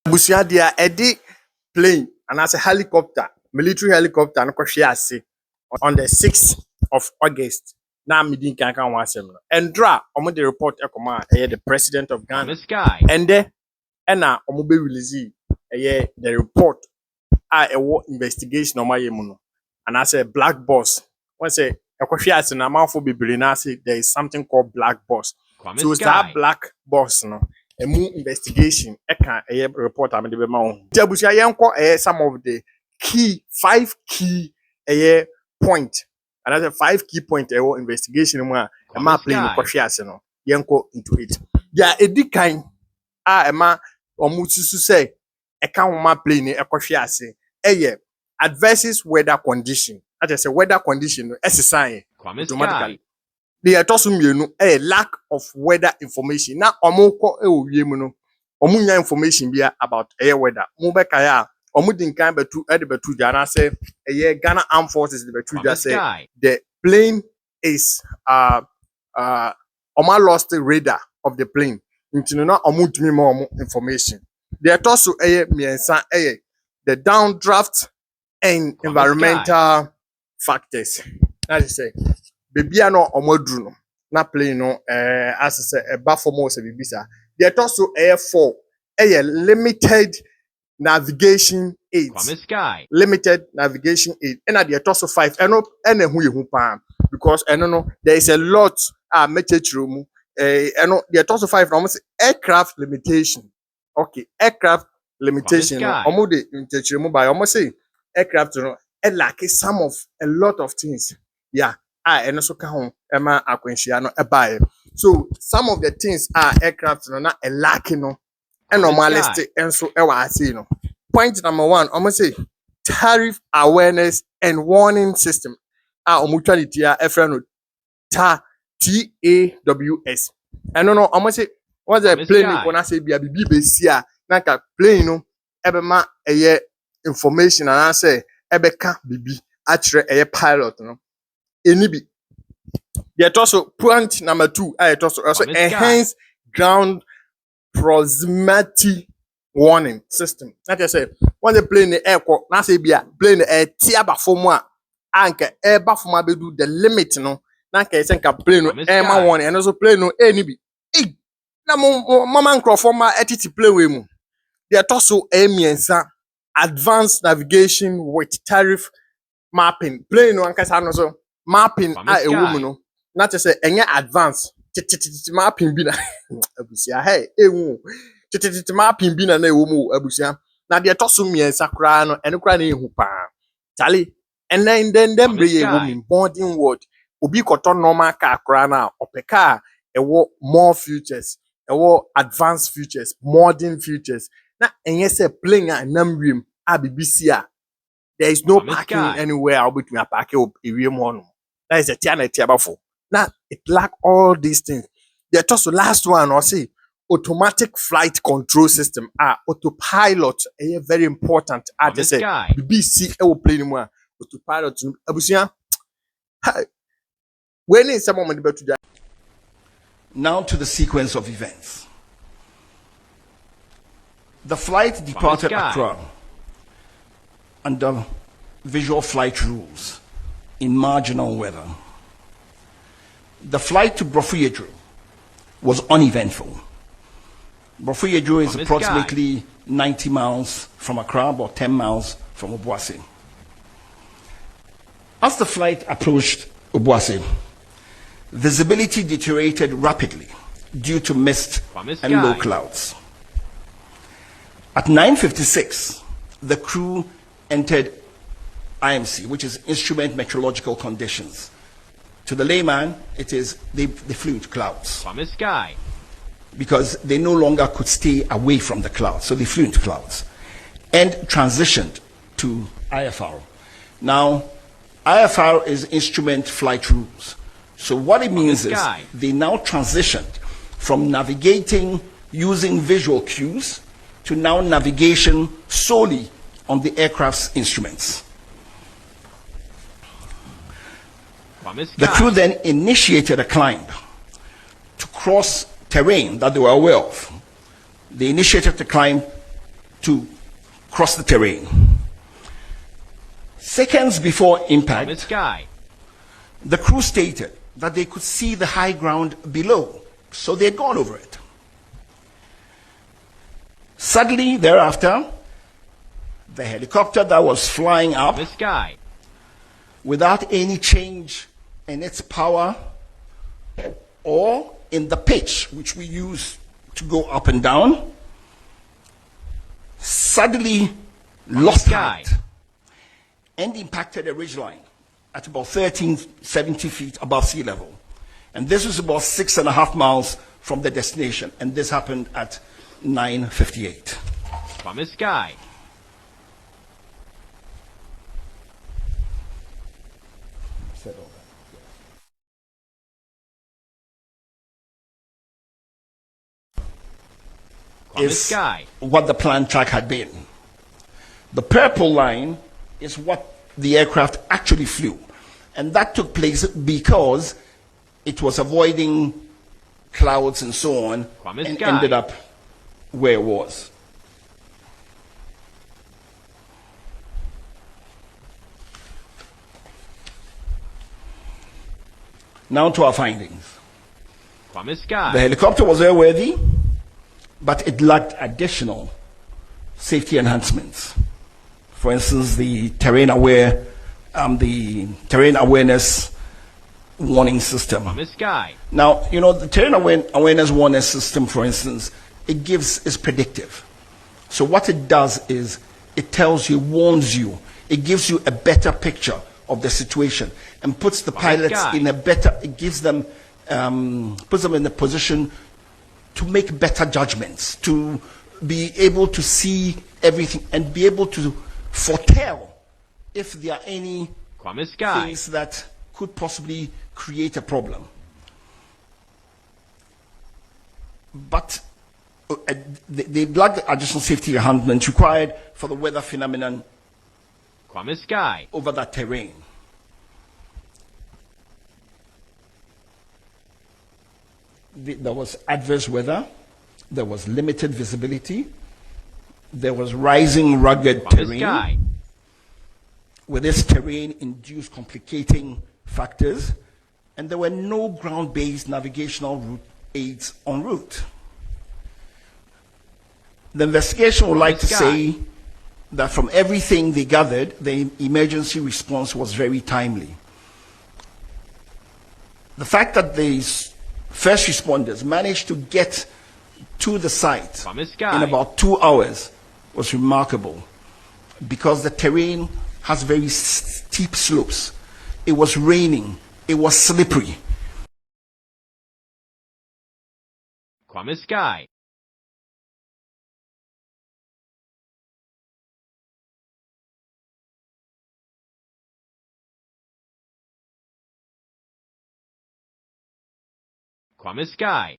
Busia dia edi plane and as a helicopter, military helicopter no kwhwe ase on the 6th of August. Na midin kan kan wasem no. Endra omo the report ekoma the president of Ghana. And then na omo be release the report investigation omo yemu no. And as a black box. When say ekwhwe ase na manfo bibiri na say there is something called black box. So it's that black box no. A new investigation a report am de be ma wo jabusia yenko some of the five key point and that's 5 key point investigation mu a ma play no kwhwe ase no yenko into it dia edikan a ma omususu say e kan wo ma play ni kwhwe ase adverse weather condition that is a weather condition exercise automatically the atosumienu lack of weather information. Na omukọ ewiem no. Omunya information bia about weather. Mu be kaya omu din kan betu betu jana say Ghana Armed Forces the betu just say the plane is oma lost the radar of the plane. Ntino na omu tumi mo information. The atosu miensa the downdraft and environmental factors. That is say Baby no omodru no na plane no as say eba form se bibisa they also air 4 limited navigation aids limited navigation aid and at the also 5 eno hu yehu pa because eno no there is a lot message room eno the also 5 almost aircraft limitation. Okay, aircraft limitation omo de message room by almost say aircraft no lack some of a lot of things. Yeah. And also can Emma Aquensiano a so some of the things are aircraft no not a lacking no and normality and so I see no. Point number 1, almost say tariff awareness and warning system. Mutuality friend TAWS. And no almost say what's a plane when say be a BBC like plane no ebema information and I say ebeka bibi actually a pilot no. Enibi. There also point number 2. Also enhanced ground proximity warning system. Like I say, when they plane the airport, na say bia plane the air tia ba for mo anka air ba for be do the limit no. Na ka say ka plane no air ma warning and also plane no enibi. Na mama nkrofo ma etiti plane we mu. There also miensa advanced navigation with tariff mapping. Plane no anka sa no so mapping a woman no not to say any advance mapping bi na abusia hey ewu mapping bi na ewu mu abusia na de toso miensa kra no eno kra na ehu pa tali and then them be a woman boarding word obi koto normal car kra na opeka ewo more futures ewo advanced futures modern futures na enye say plane a namwem a BBC a there is no parking anywhere I'll be to park ewiem hono. That is a tiana tiabafo. Now it lack all these things. The also last one or say automatic flight control system. Autopilot very important. I just say BBC plane more autopilot. Abusia. When is some moment about to now to the sequence of events. The flight departed Accra under visual flight rules in marginal weather. The flight to Brofuyedro was uneventful. Brofuyedro is approximately 90 miles from Accra, about 10 miles from Obuasi. As the flight approached Obuasi, visibility deteriorated rapidly due to mist and low clouds. At 9:56, the crew entered IMC, which is Instrument Meteorological Conditions. To the layman, it is they flew into clouds. Because they no longer could stay away from the clouds, so they flew into clouds and transitioned to IFR. Now, IFR is Instrument Flight Rules. So what it means is they now transitioned from navigating using visual cues to now navigation solely on the aircraft's instruments. The crew then initiated a climb to cross terrain that they were aware of. They initiated the climb to cross the terrain. Seconds before impact, the crew stated that they could see the high ground below, so they had gone over it. Suddenly thereafter, the helicopter that was flying up without any change in its power or in the pitch which we use to go up and down, suddenly lost height and impacted a ridgeline at about 1370 feet above sea level. And this was about 6.5 miles from the destination, and this happened at 9:58. Kwame Sky. Is what the planned track had been. The purple line is what the aircraft actually flew. And that took place because it was avoiding clouds and so on, and ended up where it was. Now to our findings. The helicopter was airworthy, but it lacked additional safety enhancements. For instance, the terrain awareness warning system. Now, you know, the terrain awareness warning system, for instance, is predictive. So what it does is it tells you, warns you, it gives you a better picture of the situation and puts the pilots in a better, it gives them, puts them in a position to make better judgments, to be able to see everything and be able to foretell if there are any things that could possibly create a problem. But the lacked additional safety enhancements required for the weather phenomenon over that terrain. There was adverse weather, there was limited visibility, there was rising rugged terrain. With this terrain induced complicating factors, and there were no ground-based navigational route aids en route. The investigation would like to say that from everything they gathered, the emergency response was very timely. The fact that the first responders managed to get to the site in about 2 hours was remarkable, because the terrain has very steep slopes. It was raining, it was slippery. Kwame Sky. Kwame Sky.